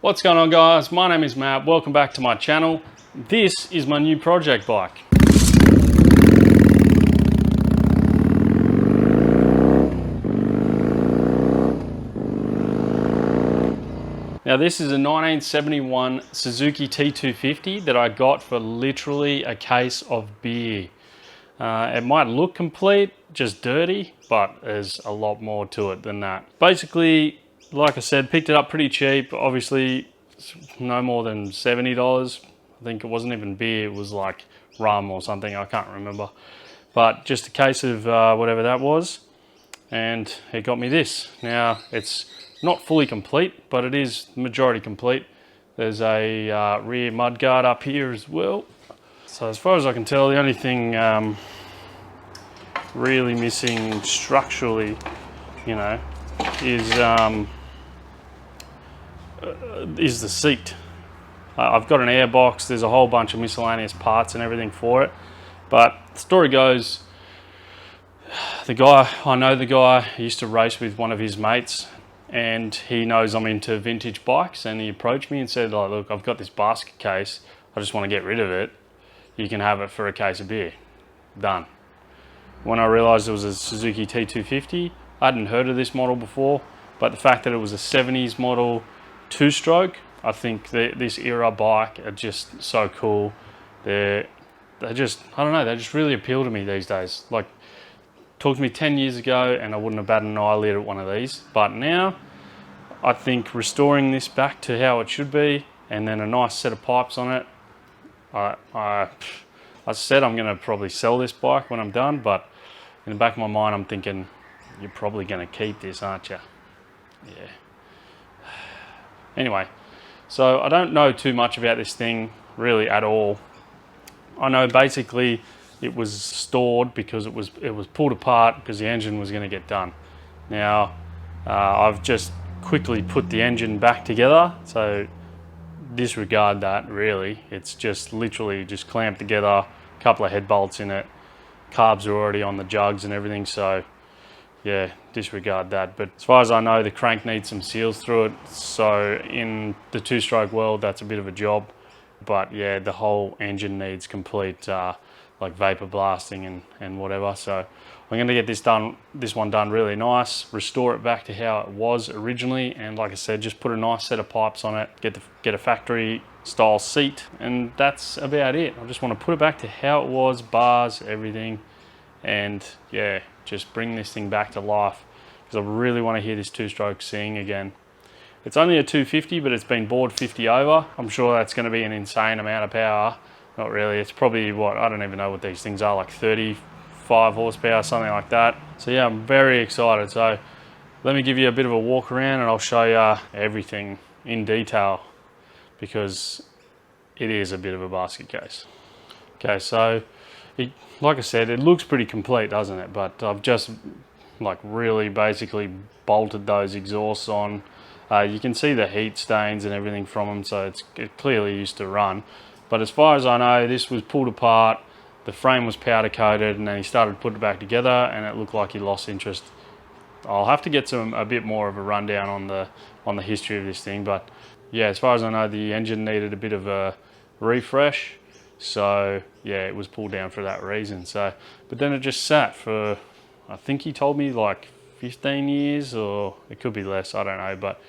What's going on, guys? My name is Matt. Welcome back to my channel. This is my new project bike. Now this is a 1971 Suzuki T250 that I got for literally a case of beer. It might look complete, just dirty, but there's a lot more to it than that. Basically, like I said, picked it up pretty cheap. Obviously, no more than $70. I think it wasn't even beer, it was like rum or something, I can't remember. But just a case of whatever that was, and it got me this. Now, it's not fully complete, but it is majority complete. There's a rear mudguard up here as well. So as far as I can tell, the only thing really missing structurally, you know, is the seat. I've got an airbox, there's a whole bunch of miscellaneous parts and everything for it. But the story goes, I know the guy, he used to race with one of his mates, and he knows I'm into vintage bikes, and he approached me and said, oh, look, I've got this basket case, I just want to get rid of it. You can have it for a case of beer. Done. When I realized it was a Suzuki T250, I hadn't heard of this model before, but the fact that it was a 70s model two-stroke, I think this era bike are just so cool. They just, I don't know, they just really appeal to me these days. Like, talk to me 10 years ago and I wouldn't have batted an eyelid at one of these. But now, I think restoring this back to how it should be, and then a nice set of pipes on it, I said I'm going to probably sell this bike when I'm done, but in the back of my mind I'm thinking, you're probably going to keep this, aren't you? Yeah. Anyway, so I don't know too much about this thing really at all. I know basically it was stored because it was pulled apart because the engine was going to get done. Now, I've just quickly put the engine back together, so disregard that really. It's just literally just clamped together, a couple of head bolts in it, carbs are already on the jugs and everything, so yeah, disregard that. But as far as I know, the crank needs some seals through it, so in the two-stroke world that's a bit of a job. But yeah, the whole engine needs complete like vapor blasting and whatever, so I'm going to get this one done really nice, restore it back to how it was originally, and like I said, just put a nice set of pipes on it, get a factory style seat, and that's about it. I just want to put it back to how it was, bars, everything, and yeah, just bring this thing back to life, because I really want to hear this two-stroke sing again. It's only a 250, but it's been bored 50 over. I'm sure that's going to be an insane amount of power. Not really, it's probably what, I don't even know what these things are, like 35 horsepower, something like that. So yeah, I'm very excited. So let me give you a bit of a walk around and I'll show you everything in detail, because it is a bit of a basket case. Okay, so like I said, it looks pretty complete, doesn't it? But I've just like really basically bolted those exhausts on. You can see the heat stains and everything from them, so it clearly used to run. But as far as I know, this was pulled apart, the frame was powder coated, and then he started putting it back together and it looked like he lost interest. I'll have to get a bit more of a rundown on the history of this thing, but yeah, as far as I know, the engine needed a bit of a refresh, so yeah, it was pulled down for that reason. So, but then it just sat for, I think he told me like 15 years, or it could be less, I don't know, but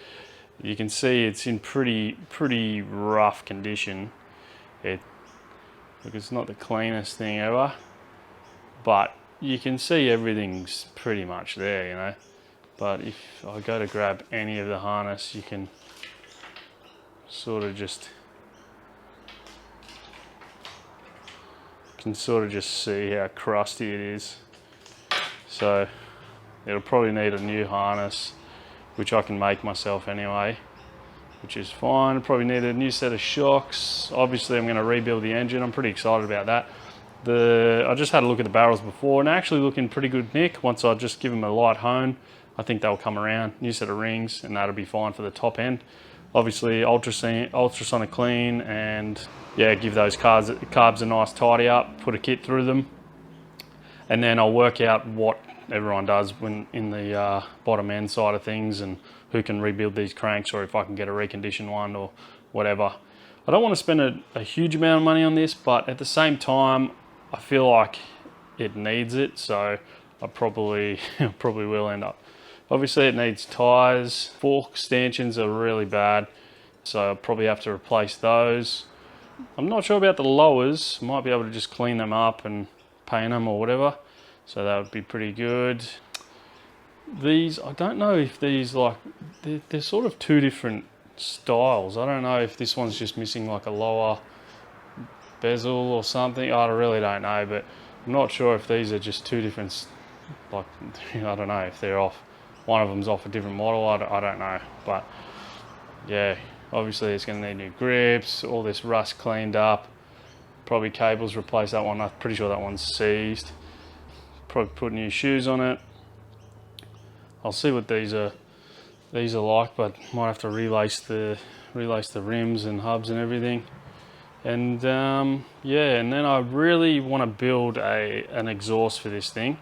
you can see it's in pretty rough condition. Look, it's not the cleanest thing ever, but you can see everything's pretty much there, you know. But if I go to grab any of the harness, you can sort of just see how crusty it is. So it'll probably need a new harness, which I can make myself anyway, which is fine. Probably need a new set of shocks. Obviously I'm going to rebuild the engine. I'm pretty excited about that. I just had a look at the barrels before and they're actually looking pretty good nick. Once I just give them a light hone, I think they'll come around. New set of rings, and that'll be fine for the top end. Obviously ultrasonic clean, and yeah, give those carbs a nice tidy up, put a kit through them, and then I'll work out what everyone does when in the bottom end side of things, and who can rebuild these cranks, or if I can get a reconditioned one or whatever. I don't want to spend a huge amount of money on this, but at the same time, I feel like it needs it, so I probably will end up. Obviously it needs tyres. Fork stanchions are really bad, so I'll probably have to replace those. I'm not sure about the lowers. Might be able to just clean them up and paint them or whatever, so that would be pretty good. These, I don't know if these, like, they're sort of two different styles. I don't know if this one's just missing like a lower bezel or something. I really don't know, but I'm not sure if these are just two different, like, I don't know if they're off. One of them's off a different model, I don't know. But yeah, obviously it's going to need new grips, all this rust cleaned up, probably cables, replace that one. I'm pretty sure that one's seized. Probably put new shoes on it. I'll see what these are like, but might have to relace the rims and hubs and everything. And yeah, and then I really want to build an exhaust for this thing.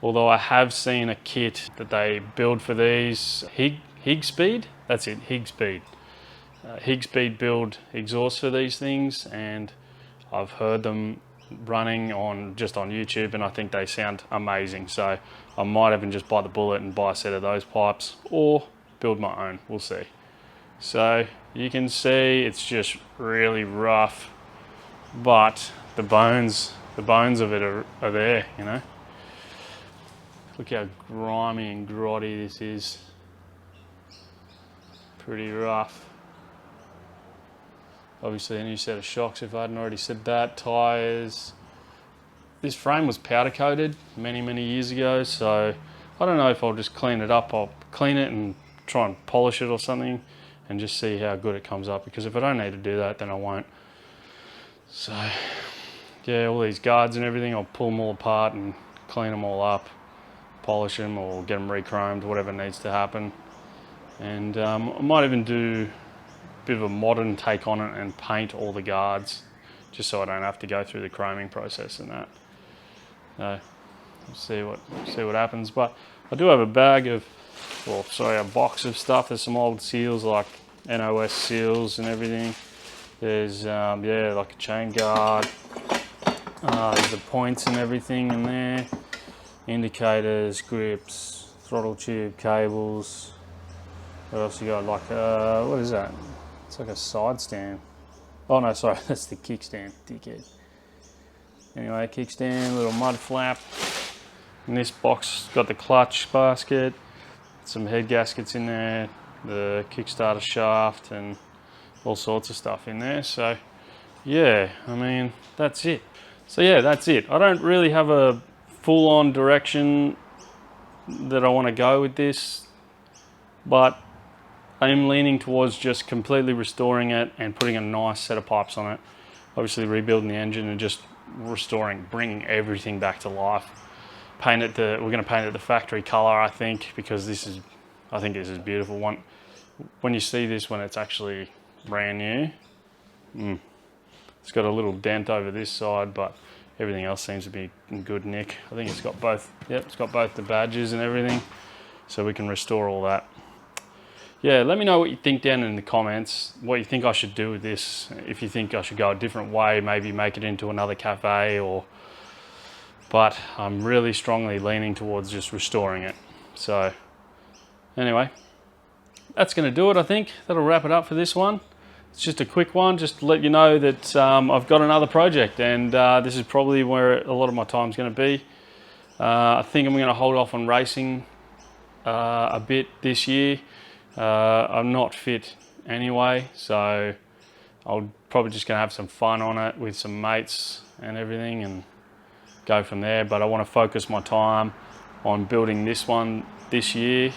Although I have seen a kit that they build for these, Higspeed, that's it, Higspeed. Higspeed build exhaust for these things, and I've heard them running just on YouTube, and I think they sound amazing. So I might even just bite the bullet and buy a set of those pipes, or build my own, we'll see. So you can see it's just really rough, but the bones of it are there, you know. Look how grimy and grotty this is. Pretty rough. Obviously a new set of shocks if I hadn't already said that. Tyres. This frame was powder coated many years ago, so I don't know if I'll just clean it up. I'll clean it and try and polish it or something and just see how good it comes up, because if I don't need to do that, then I won't. So yeah, all these guards and everything, I'll pull them all apart and clean them all up, polish them or get them re-chromed, whatever needs to happen. And I might even do a bit of a modern take on it and paint all the guards, just so I don't have to go through the chroming process and that. So we'll see what happens. But I do have a bag of, a box of stuff. There's some old seals, like NOS seals and everything. There's yeah, like a chain guard. There's the points and everything in there. Indicators, grips, throttle tube, cables. What else you got? Like what is that? It's like a side stand. Oh no, sorry, that's the kickstand, dickhead. Anyway, kickstand, little mud flap. In this box, got the clutch basket, some head gaskets in there, the Kickstarter shaft, and all sorts of stuff in there. So yeah, I mean, that's it. So yeah, that's it. I don't really have a full-on direction that I want to go with this, but I'm leaning towards just completely restoring it and putting a nice set of pipes on it. Obviously rebuilding the engine and just restoring, bringing everything back to life. We're going to paint it the factory color, I think, because I think this is beautiful. When you see this, when it's actually brand new, it's got a little dent over this side, but everything else seems to be in good nick. I think it's got both. Yep, it's got both the badges and everything, so we can restore all that. Yeah, let me know what you think down in the comments, what you think I should do with this. If you think I should go a different way, maybe make it into another cafe, but I'm really strongly leaning towards just restoring it. So anyway, that's going to do it, I think. That'll wrap it up for this one. It's just a quick one, just to let you know that I've got another project, and this is probably where a lot of my time's going to be. I think I'm going to hold off on racing a bit this year. I'm not fit anyway, so I'm probably just going to have some fun on it with some mates and everything and go from there. But I want to focus my time on building this one this year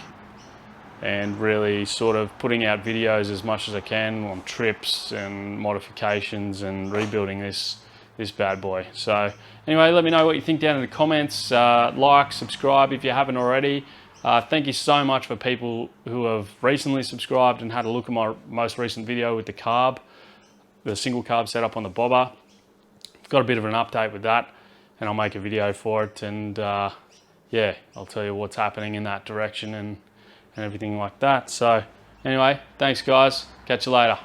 and really sort of putting out videos as much as I can on trips and modifications and rebuilding this bad boy. So anyway, let me know what you think down in the comments. Like, subscribe if you haven't already. Thank you so much for people who have recently subscribed and had a look at my most recent video with the single carb setup on the bobber. I've got a bit of an update with that, and I'll make a video for it. And yeah, I'll tell you what's happening in that direction and everything like that. So anyway, thanks guys. Catch you later.